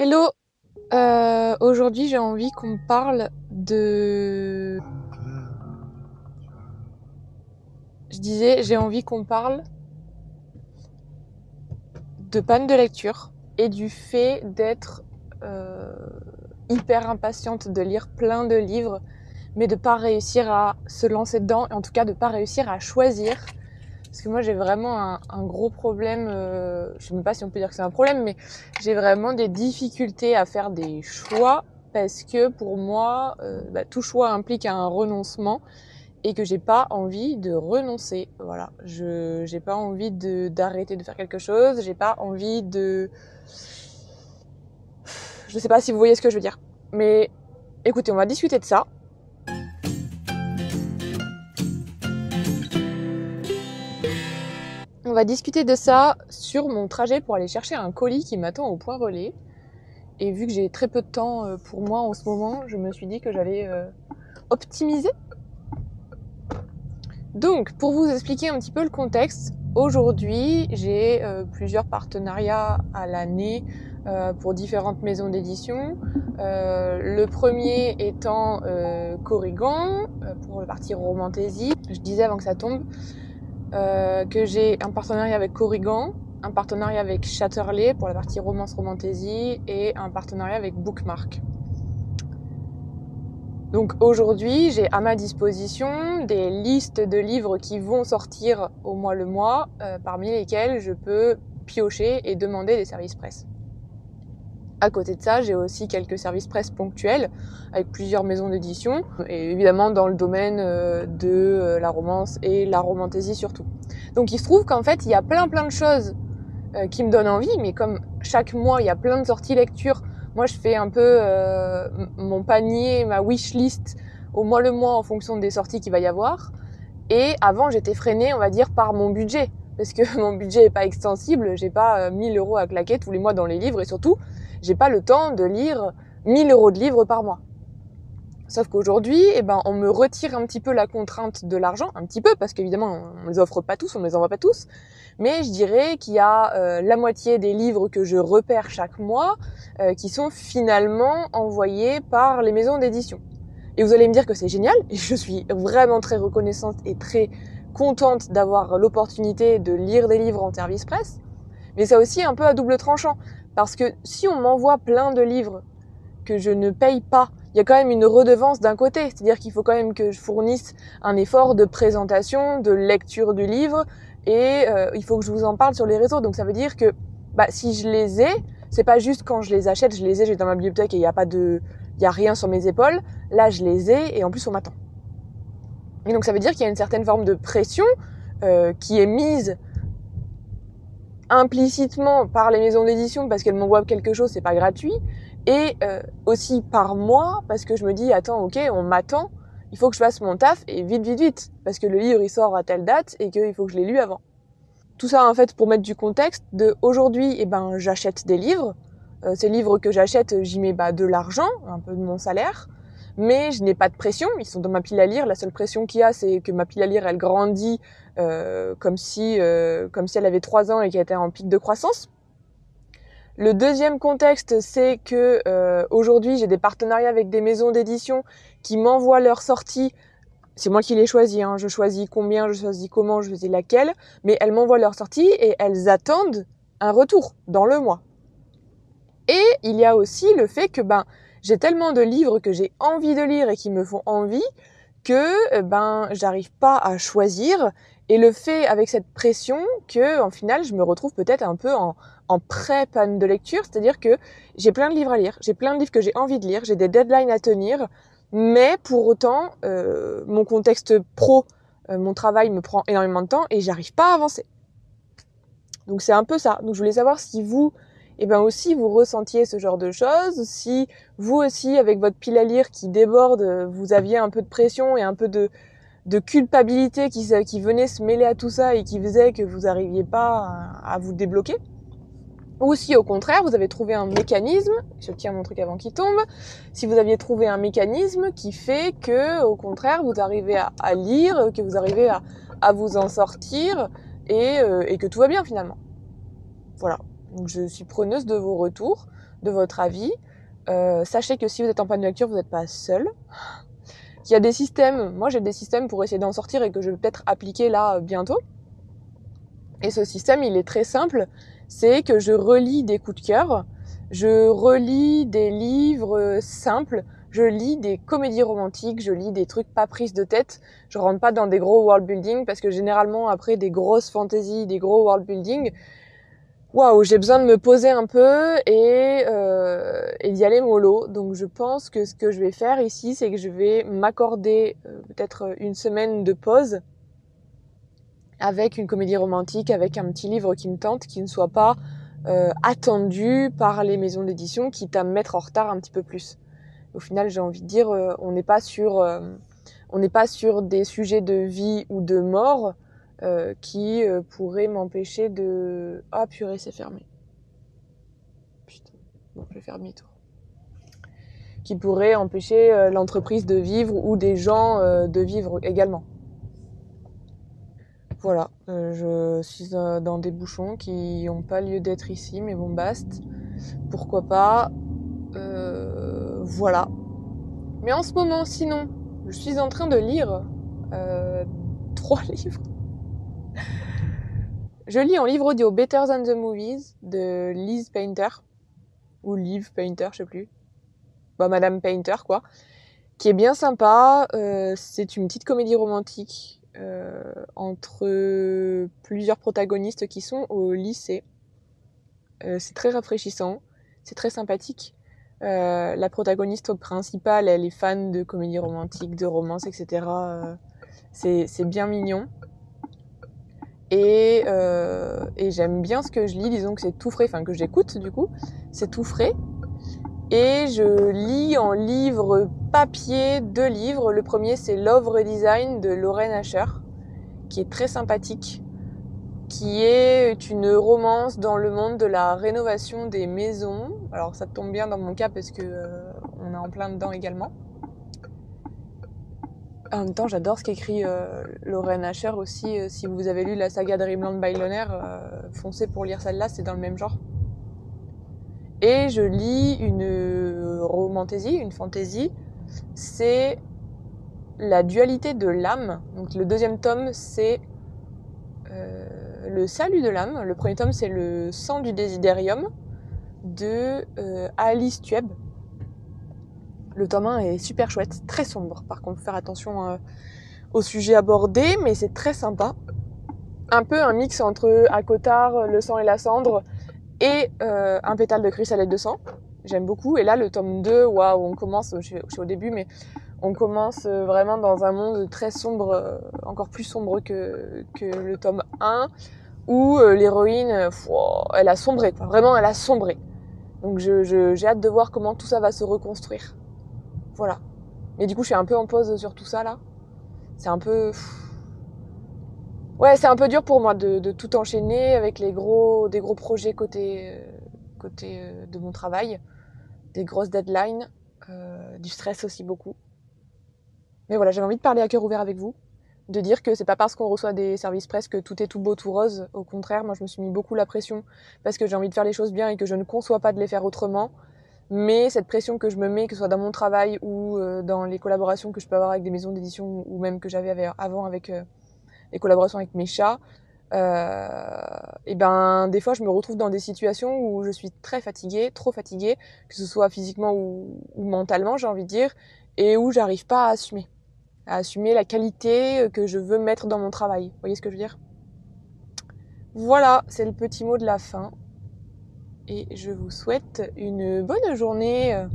Hello, aujourd'hui j'ai envie qu'on parle de... j'ai envie qu'on parle de panne de lecture et du fait d'être hyper impatiente de lire plein de livres, mais de pas réussir à se lancer dedans, et en tout cas de pas réussir à choisir. Parce que moi j'ai vraiment un gros problème, je sais même pas si on peut dire que c'est un problème, mais j'ai vraiment des difficultés à faire des choix parce que pour moi, tout choix implique un renoncement et que j'ai pas envie de renoncer. Voilà, j'ai pas envie d'arrêter de faire quelque chose, j'ai pas envie de... Je sais pas si vous voyez ce que je veux dire. Mais écoutez, on va discuter de ça. On va discuter de ça sur mon trajet pour aller chercher un colis qui m'attend au point relais. Et vu que j'ai très peu de temps pour moi en ce moment, je me suis dit que j'allais optimiser. Donc, pour vous expliquer un petit peu le contexte, aujourd'hui, j'ai plusieurs partenariats à l'année pour différentes maisons d'édition. Le premier étant Corrigan, pour la partie Romantaisie. Je disais avant que ça tombe que j'ai un partenariat avec Corrigan, un partenariat avec Chatterley pour la partie romance Romantaisie et un partenariat avec Bookmark. Donc aujourd'hui, j'ai à ma disposition des listes de livres qui vont sortir au mois le mois, parmi lesquels je peux piocher et demander des services presse. À côté de ça, j'ai aussi quelques services presse ponctuels avec plusieurs maisons d'édition et évidemment dans le domaine de la romance et la romantaisie surtout. Donc il se trouve qu'en fait, il y a plein de choses qui me donnent envie, mais comme chaque mois, il y a plein de sorties lecture, moi je fais un peu mon panier, ma wish list au mois le mois en fonction des sorties qu'il va y avoir. Et avant, j'étais freinée, on va dire, par mon budget. Parce que mon budget est pas extensible, j'ai pas 1000 € à claquer tous les mois dans les livres et surtout, j'ai pas le temps de lire 1000 € de livres par mois. Sauf qu'aujourd'hui, on me retire un petit peu la contrainte de l'argent, un petit peu, parce qu'évidemment, on les offre pas tous, on les envoie pas tous. Mais je dirais qu'il y a la moitié des livres que je repère chaque mois qui sont finalement envoyés par les maisons d'édition. Et vous allez me dire que c'est génial, et je suis vraiment très reconnaissante et très contente d'avoir l'opportunité de lire des livres en service presse. Mais c'est aussi un peu à double tranchant, parce que si on m'envoie plein de livres que je ne paye pas, il y a quand même une redevance d'un côté, c'est-à-dire qu'il faut quand même que je fournisse un effort de présentation, de lecture du livre, et il faut que je vous en parle sur les réseaux. Donc ça veut dire que si je les ai, c'est pas juste quand je les achète, j'ai dans ma bibliothèque et il y a rien sur mes épaules. Là, je les ai et en plus on m'attend. Et donc ça veut dire qu'il y a une certaine forme de pression qui est mise implicitement par les maisons d'édition parce qu'elles m'envoient quelque chose, c'est pas gratuit, et aussi par moi parce que je me dis attends, ok, on m'attend, il faut que je fasse mon taf et vite parce que le livre il sort à telle date et qu'il faut que je l'ai lu avant. Tout ça en fait pour mettre du contexte de aujourd'hui, j'achète des livres, ces livres que j'achète, j'y mets de l'argent, un peu de mon salaire, mais je n'ai pas de pression, ils sont dans ma pile à lire, la seule pression qu'il y a c'est que ma pile à lire elle grandit comme si elle avait 3 ans et qu'elle était en pic de croissance. Le deuxième contexte, c'est que aujourd'hui j'ai des partenariats avec des maisons d'édition qui m'envoient leurs sorties. C'est moi qui les choisis, hein. Je choisis combien, je choisis comment, je choisis laquelle, mais elles m'envoient leurs sorties et elles attendent un retour dans le mois. Et il y a aussi le fait que j'ai tellement de livres que j'ai envie de lire et qui me font envie que j'arrive pas à choisir, et le fait avec cette pression que en final je me retrouve peut-être un peu en pré-panne de lecture, c'est-à-dire que j'ai plein de livres à lire, j'ai plein de livres que j'ai envie de lire, j'ai des deadlines à tenir, mais pour autant mon contexte pro, mon travail me prend énormément de temps et j'arrive pas à avancer. Donc c'est un peu ça. Donc je voulais savoir si vous aussi vous ressentiez ce genre de choses, si vous aussi avec votre pile à lire qui déborde, vous aviez un peu de pression et un peu de culpabilité qui venait se mêler à tout ça et qui faisait que vous n'arriviez pas à vous débloquer. Ou si au contraire vous avez trouvé un mécanisme, je tiens mon truc avant qu'il tombe, si vous aviez trouvé un mécanisme qui fait que au contraire vous arrivez à lire, que vous arrivez à vous en sortir et que tout va bien finalement. Voilà. Donc je suis preneuse de vos retours. de votre avis. Sachez que si vous êtes en panne de lecture, vous n'êtes pas seul. Il y a des systèmes, moi j'ai des systèmes pour essayer d'en sortir et que je vais peut-être appliquer là bientôt. Et ce système, il est très simple, c'est que je relis des coups de cœur, je relis des livres simples, je lis des comédies romantiques, je lis des trucs pas prises de tête, je rentre pas dans des gros world building parce que généralement après des grosses fantaisies, des gros world building, waouh, j'ai besoin de me poser un peu et d'y aller mollo. Donc je pense que ce que je vais faire ici, c'est que je vais m'accorder peut-être une semaine de pause avec une comédie romantique, avec un petit livre qui me tente, qui ne soit pas attendu par les maisons d'édition, quitte à me mettre en retard un petit peu plus. Au final, j'ai envie de dire, on n'est pas sur des sujets de vie ou de mort qui pourraient m'empêcher de... Ah purée, c'est fermé. Putain, bon, je vais faire demi-tour. Qui pourraient empêcher l'entreprise de vivre ou des gens de vivre également. Voilà, je suis dans des bouchons qui n'ont pas lieu d'être ici, mais bon, basta. Pourquoi pas. Voilà. Mais en ce moment, sinon, je suis en train de lire 3 livres. Je lis en livre audio Better Than the Movies de Liz Painter. Ou Liv Painter, je sais plus. Bah, Madame Painter, quoi. Qui est bien sympa. C'est une petite comédie romantique entre plusieurs protagonistes qui sont au lycée. C'est très rafraîchissant, c'est très sympathique. La protagoniste principale, elle est fan de comédie romantique, de romance, etc. C'est bien mignon. Et j'aime bien ce que je lis, disons que c'est tout frais, enfin que j'écoute du coup, c'est tout frais. Et je lis en livre papier 2 livres. Le premier, c'est Love Redesign de Lauren Asher, qui est très sympathique, qui est une romance dans le monde de la rénovation des maisons. Alors ça tombe bien dans mon cas parce que on est en plein dedans également. En même temps, j'adore ce qu'écrit Lauren Asher aussi. Si vous avez lu la saga Dreamland by Loner, foncez pour lire celle-là, c'est dans le même genre. Et je lis une romantaisie, une fantaisie, c'est La dualité de l'âme. Donc le deuxième tome, c'est Le salut de l'âme. Le premier tome, c'est Le sang du désidérium de Alice Tueb. Le tome 1 est super chouette, très sombre. Par contre, faut faire attention au sujet abordé, mais c'est très sympa. Un peu un mix entre Acotar, Le sang et la cendre et Un pétale de chrysalide de sang. J'aime beaucoup. Et là, le tome 2, waouh, on commence, je suis au début, mais on commence vraiment dans un monde très sombre, encore plus sombre que le tome 1, où l'héroïne, elle a sombré, quoi. Vraiment, elle a sombré. Donc j'ai hâte de voir comment tout ça va se reconstruire. Voilà. Mais du coup, je suis un peu en pause sur tout ça, là. C'est un peu... Ouais, c'est un peu dur pour moi de tout enchaîner avec des gros projets côté de mon travail, des grosses deadlines, du stress aussi beaucoup. Mais voilà, j'avais envie de parler à cœur ouvert avec vous, de dire que c'est pas parce qu'on reçoit des services presse que tout est tout beau, tout rose. Au contraire, moi je me suis mis beaucoup la pression parce que j'ai envie de faire les choses bien et que je ne conçois pas de les faire autrement. Mais cette pression que je me mets, que ce soit dans mon travail ou dans les collaborations que je peux avoir avec des maisons d'édition ou même que j'avais avant avec les collaborations avec mes chats, et ben des fois je me retrouve dans des situations où je suis très fatiguée, trop fatiguée, que ce soit physiquement ou mentalement, j'ai envie de dire, et où j'arrive pas à assumer la qualité que je veux mettre dans mon travail. Vous voyez ce que je veux dire ? Voilà, c'est le petit mot de la fin. Et je vous souhaite une bonne journée